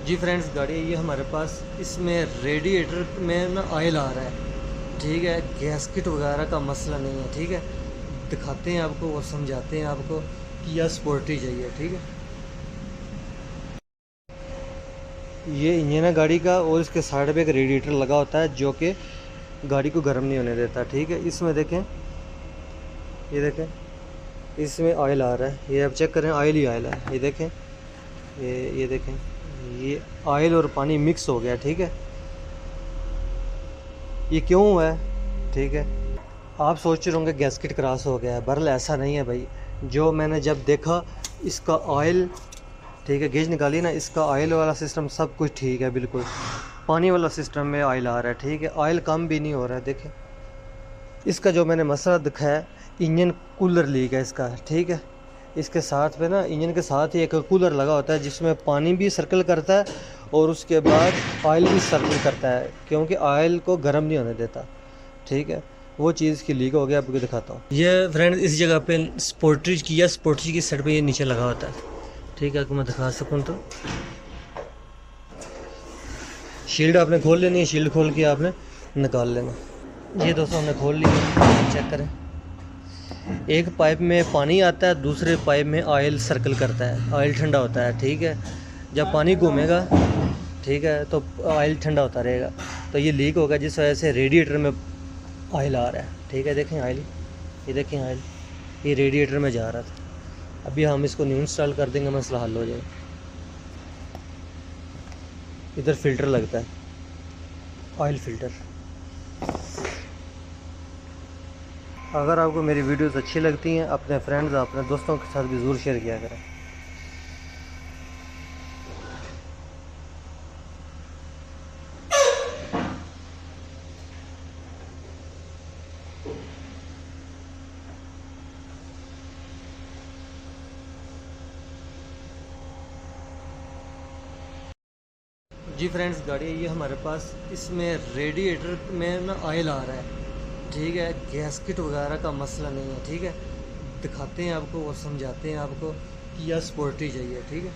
जी friends, गाड़ी है ये हमारे पास। इसमें रेडिएटर में ना ऑयल आ रहा है, ठीक है। गैसकिट वगैरह का मसला नहीं है, ठीक है। दिखाते हैं आपको और समझाते हैं आपको कि यह स्पोर्टी चाहिए, ठीक है। ये इंजन है गाड़ी का और इसके साइड पे एक रेडिएटर लगा होता है जो कि गाड़ी को गर्म नहीं होने देता, ठीक है। इसमें देखें, ये देखें, इसमें ऑयल आ रहा है। ये आप चेक करें, ऑयल ही ऑयल है। ये देखें, ये देखें, ये ऑयल और पानी मिक्स हो गया, ठीक है। ये क्यों हुआ है, ठीक है। आप सोच रहे होंगे गैसकिट क्रॉस हो गया है, बहरहाल ऐसा नहीं है भाई। जो मैंने जब देखा इसका ऑयल, ठीक है, गेज निकाली ना, इसका ऑयल वाला सिस्टम सब कुछ ठीक है बिल्कुल। पानी वाला सिस्टम में ऑयल आ रहा है, ठीक है। ऑयल कम भी नहीं हो रहा है, देखें। इसका जो मैंने मसला दिखाया, इंजन कूलर लीक है इसका, ठीक है। इसके साथ में ना, इंजन के साथ ही एक कूलर लगा होता है जिसमें पानी भी सर्कल करता है और उसके बाद ऑयल भी सर्कल करता है, क्योंकि ऑयल को गर्म नहीं होने देता, ठीक है। वो चीज़ की लीक हो गया, आपको दिखाता हूँ। ये फ्रेंड इस जगह पे स्पोर्ट्रीज की या स्पोर्ट्रीज की साइड पे ये नीचे लगा होता है, ठीक है। आपको मैं दिखा सकूँ तो शील्ड आपने खोल लेनी है, शील्ड खोल के आपने निकाल लेना। ये दोस्तों हमने खोल लिया, चेक करें। एक पाइप में पानी आता है, दूसरे पाइप में ऑयल सर्कल करता है, ऑयल ठंडा होता है, ठीक है। जब पानी घूमेगा, ठीक है, तो ऑयल ठंडा होता रहेगा। तो ये लीक होगा जिस वजह से रेडिएटर में ऑयल आ रहा है, ठीक है। देखें ऑयल, ये देखें ऑयल, ये रेडिएटर में जा रहा था। अभी हम इसको न्यू इंस्टॉल कर देंगे, मसला हल हो जाएगा। इधर फ़िल्टर लगता है, ऑयल फ़िल्टर। अगर आपको मेरी वीडियोस अच्छी लगती हैं, अपने फ्रेंड्स, अपने दोस्तों के साथ भी ज़रूर शेयर किया करें। जी फ्रेंड्स, गाड़ी है ये हमारे पास। इसमें रेडिएटर में ना ऑयल आ रहा है, ठीक है। गैसकिट वगैरह का मसला नहीं है, ठीक है। दिखाते हैं आपको और समझाते हैं आपको कि यह स्पोर्टी चाहिए, ठीक है।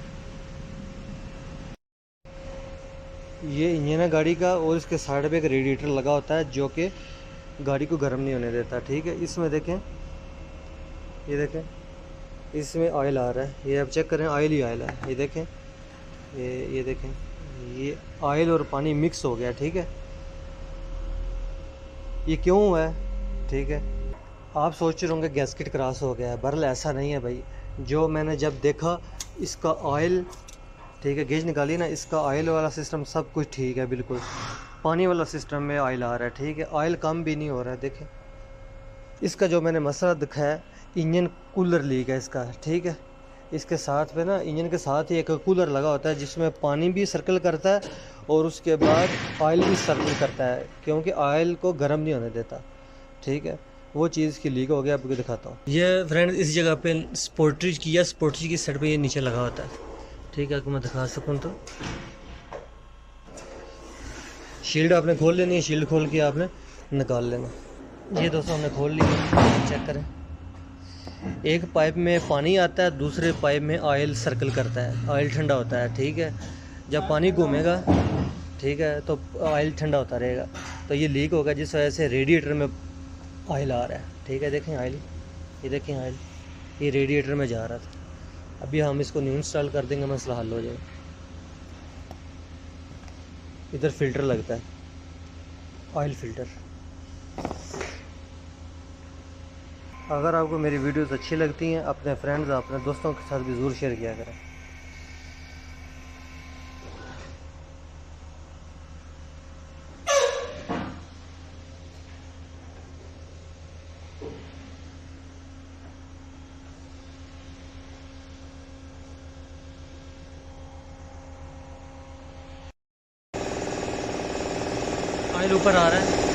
ये इंजन है गाड़ी का और इसके साइड पे एक रेडिएटर लगा होता है जो कि गाड़ी को गर्म नहीं होने देता, ठीक है। इसमें देखें, ये देखें, इसमें ऑयल आ रहा है। ये आप चेक करें, ऑयल ही ऑयल है। ये देखें, ये देखें, ये ऑयल और पानी मिक्स हो गया, ठीक है। ये क्यों हुआ है, ठीक है। आप सोच रहे होंगे गैसकिट क्रॉस हो गया है, बहरहाल ऐसा नहीं है भाई। जो मैंने जब देखा इसका ऑयल, ठीक है, गेज निकाली ना, इसका ऑयल वाला सिस्टम सब कुछ ठीक है बिल्कुल। पानी वाला सिस्टम में ऑयल आ रहा है, ठीक है। ऑयल कम भी नहीं हो रहा है, देखें। इसका जो मैंने मसला दिखाया, इंजन कूलर लीक है इसका, ठीक है। इसके साथ में ना, इंजन के साथ ही एक कूलर लगा होता है जिसमें पानी भी सर्कल करता है और उसके बाद ऑयल भी सर्कल करता है, क्योंकि ऑयल को गर्म नहीं होने देता, ठीक है। वो चीज़ की लीक हो गया, आपको दिखाता हूँ। ये फ्रेंड इस जगह पे स्पोर्ट्रीज की या स्पोर्ट्रीज की साइड पे ये नीचे लगा होता है, ठीक है। आपको मैं दिखा सकूँ तो शील्ड आपने खोल लेनी है, शील्ड खोल के आपने निकाल लेना। ये दोस्तों हमने खोल लिया, चेक करें। एक पाइप में पानी आता है, दूसरे पाइप में ऑयल सर्कल करता है, ऑयल ठंडा होता है, ठीक है। जब पानी घूमेगा, ठीक है, तो ऑयल ठंडा होता रहेगा। तो ये लीक होगा जिस वजह से रेडिएटर में ऑयल आ रहा है, ठीक है। देखें ऑयल, ये देखें ऑयल, ये रेडिएटर में जा रहा था। अभी हम इसको न्यू इंस्टॉल कर देंगे, मसला हल हो जाएगा। इधर फ़िल्टर लगता है, ऑयल फ़िल्टर। अगर आपको मेरी वीडियोस अच्छी लगती हैं, अपने फ्रेंड्स, अपने दोस्तों के साथ भी ज़रूर शेयर किया करें। ऑयल ऊपर आ रहा है।